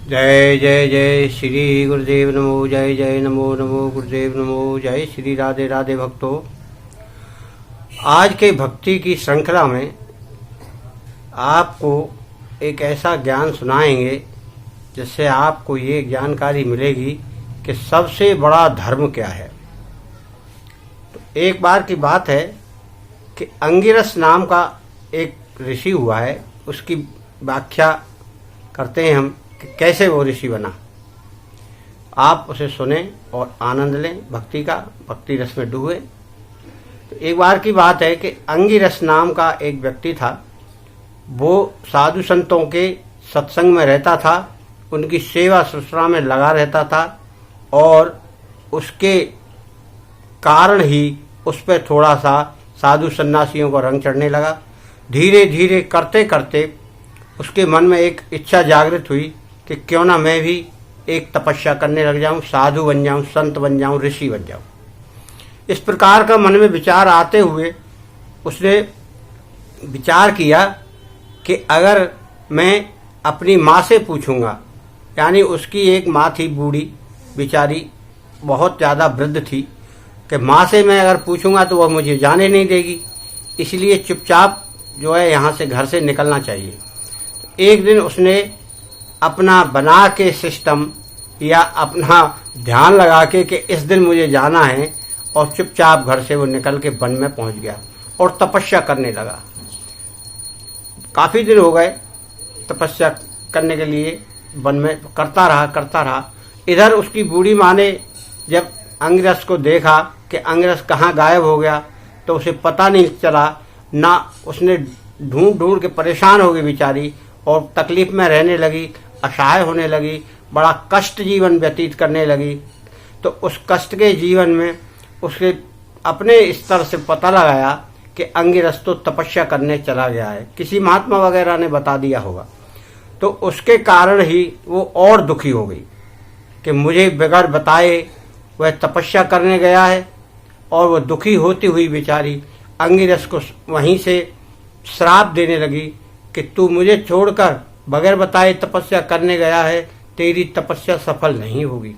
जय जय जय श्री गुरुदेव नमो। जय जय नमो नमो गुरुदेव नमो। जय श्री राधे राधे भक्तों। आज के भक्ति की श्रृंखला में आपको एक ऐसा ज्ञान सुनाएंगे जिससे आपको ये जानकारी मिलेगी कि सबसे बड़ा धर्म क्या है। तो एक बार की बात है कि अंगिरस नाम का एक ऋषि हुआ है। उसकी व्याख्या करते हैं हम कि कैसे वो ऋषि बना। आप उसे सुने और आनंद लें भक्ति का, भक्ति रस में डूबे। तो एक बार की बात है कि अंगिरस नाम का एक व्यक्ति था। वो साधु संतों के सत्संग में रहता था, उनकी सेवा शुश्रूषा में लगा रहता था और उसके कारण ही उस पर थोड़ा सा साधु सन्यासियों को रंग चढ़ने लगा। धीरे धीरे करते करते उसके मन में एक इच्छा जागृत हुई कि क्यों ना मैं भी एक तपस्या करने लग जाऊं, साधु बन जाऊं, संत बन जाऊं, ऋषि बन जाऊं। इस प्रकार का मन में विचार आते हुए उसने विचार किया कि अगर मैं अपनी माँ से पूछूंगा, यानी उसकी एक माँ थी बूढ़ी बेचारी, बहुत ज़्यादा वृद्ध थी, कि माँ से मैं अगर पूछूंगा तो वह मुझे जाने नहीं देगी, इसलिए चुपचाप जो है यहाँ से घर से निकलना चाहिए। एक दिन उसने अपना बना के सिस्टम या अपना ध्यान लगा के कि इस दिन मुझे जाना है, और चुपचाप घर से वो निकल के वन में पहुंच गया और तपस्या करने लगा। काफ़ी दिन हो गए तपस्या करने के लिए वन में करता रहा। इधर उसकी बूढ़ी माँ ने जब अंगिरस को देखा कि अंगिरस कहाँ गायब हो गया तो उसे पता नहीं चला ना। उसने ढूंढ के परेशान हो गई बेचारी और तकलीफ में रहने लगी, असहाय होने लगी, बड़ा कष्ट जीवन व्यतीत करने लगी। तो उस कष्ट के जीवन में उसके अपने स्तर से पता लगाया कि अंगिरस तो तपस्या करने चला गया है, किसी महात्मा वगैरह ने बता दिया होगा। तो उसके कारण ही वो और दुखी हो गई कि मुझे बगैर बताए वह तपस्या करने गया है। और वह दुखी होती हुई बेचारी अंगिरस को वहीं से श्राप देने लगी कि तू मुझे छोड़कर बगैर बताए तपस्या करने गया है, तेरी तपस्या सफल नहीं होगी।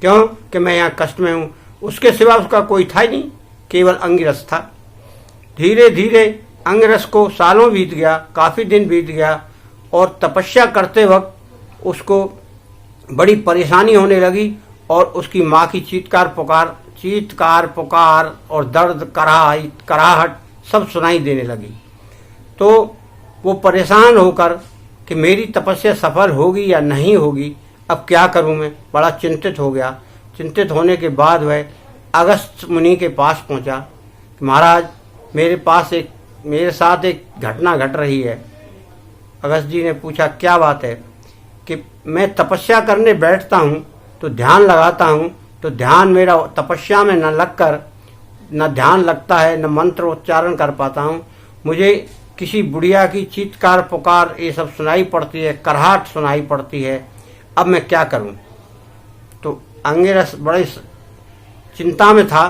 क्यों कि मैं यहाँ कष्ट में हूँ। उसके सिवा उसका कोई था ही नहीं, केवल अंगिरस था। धीरे धीरे अंगिरस को सालों बीत गया, काफ़ी दिन बीत गया, और तपस्या करते वक्त उसको बड़ी परेशानी होने लगी और उसकी माँ की चीत्कार पुकार और दर्द कराहट सब सुनाई देने लगी। तो वो परेशान होकर कि मेरी तपस्या सफल होगी या नहीं होगी, अब क्या करूं मैं, बड़ा चिंतित हो गया। चिंतित होने के बाद वह अगस्त मुनि के पास पहुंचा कि महाराज मेरे साथ एक घटना घट रही है। अगस्त जी ने पूछा क्या बात है? कि मैं तपस्या करने बैठता हूँ तो ध्यान लगाता हूँ तो ध्यान मेरा तपस्या में न ध्यान लगता है, न मंत्र उच्चारण कर पाता हूँ। मुझे किसी बुढ़िया की चीत्कार पुकार ये सब सुनाई पड़ती है, कराहट सुनाई पड़ती है, अब मैं क्या करूं? तो अंगिरस बड़ी चिंता में था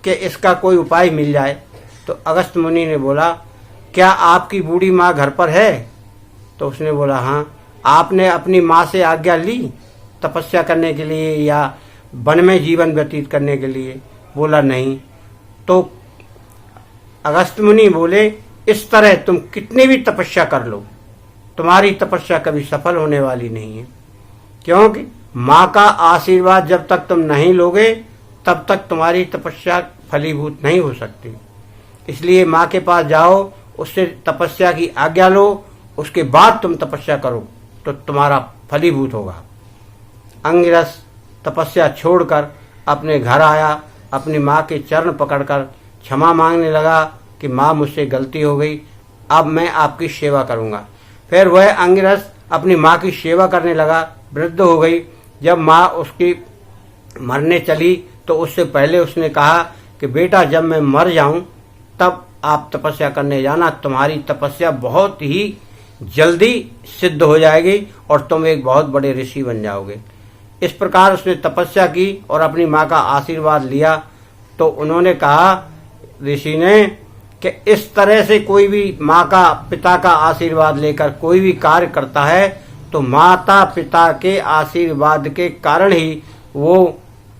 कि इसका कोई उपाय मिल जाए। तो अगस्त मुनि ने बोला क्या आपकी बूढ़ी माँ घर पर है? तो उसने बोला हाँ। आपने अपनी माँ से आज्ञा ली तपस्या करने के लिए या वन में जीवन व्यतीत करने के लिए? बोला नहीं। तो अगस्त मुनि बोले इस तरह तुम कितनी भी तपस्या कर लो, तुम्हारी तपस्या कभी सफल होने वाली नहीं है, क्योंकि माँ का आशीर्वाद जब तक तुम नहीं लोगे तब तक तुम्हारी तपस्या फलीभूत नहीं हो सकती। इसलिए माँ के पास जाओ, उससे तपस्या की आज्ञा लो, उसके बाद तुम तपस्या करो तो तुम्हारा फलीभूत होगा। अंगिरस तपस्या छोड़कर अपने घर आया, अपनी माँ के चरण पकड़कर क्षमा मांगने लगा कि माँ मुझसे गलती हो गई, अब मैं आपकी सेवा करूँगा। फिर वह अंगिरस अपनी माँ की सेवा करने लगा। वृद्ध हो गई। जब माँ उसकी मरने चली तो उससे पहले उसने कहा कि बेटा जब मैं मर जाऊं तब आप तपस्या करने जाना, तुम्हारी तपस्या बहुत ही जल्दी सिद्ध हो जाएगी और तुम एक बहुत बड़े ऋषि बन जाओगे। इस प्रकार उसने तपस्या की और अपनी माँ का आशीर्वाद लिया। तो उन्होंने कहा ऋषि ने कि इस तरह से कोई भी माँ का पिता का आशीर्वाद लेकर कोई भी कार्य करता है तो माता पिता के आशीर्वाद के कारण ही वो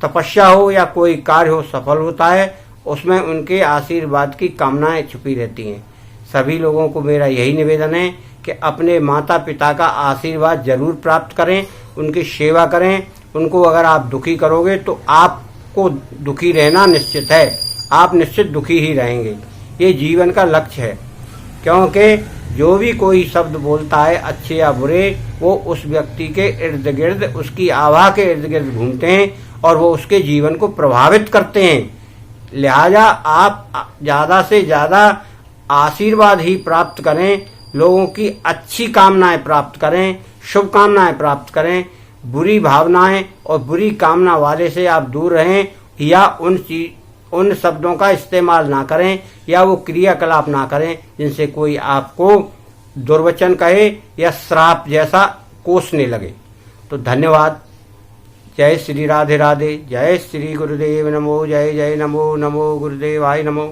तपस्या हो या कोई कार्य हो सफल होता है। उसमें उनके आशीर्वाद की कामनाएं छुपी रहती हैं। सभी लोगों को मेरा यही निवेदन है कि अपने माता पिता का आशीर्वाद जरूर प्राप्त करें, उनकी सेवा करें। उनको अगर आप दुखी करोगे तो आपको दुखी रहना निश्चित है, आप निश्चित दुखी ही रहेंगे। ये जीवन का लक्ष्य है, क्योंकि जो भी कोई शब्द बोलता है अच्छे या बुरे, वो उस व्यक्ति के इर्द गिर्द, उसकी आभा के इर्द गिर्द घूमते हैं और वो उसके जीवन को प्रभावित करते हैं। लिहाजा आप ज्यादा से ज्यादा आशीर्वाद ही प्राप्त करें, लोगों की अच्छी कामनाएं प्राप्त करें, शुभकामनाएं प्राप्त करें। बुरी भावनाएं और बुरी कामना वाले से आप दूर रहें, या उन शब्दों का इस्तेमाल ना करें या वो क्रियाकलाप ना करें जिनसे कोई आपको दुर्वचन कहे या श्राप जैसा कोसने लगे। तो धन्यवाद। जय श्री राधे राधे। जय श्री गुरुदेव नमो। जय जय नमो नमो गुरुदेवाय नमो।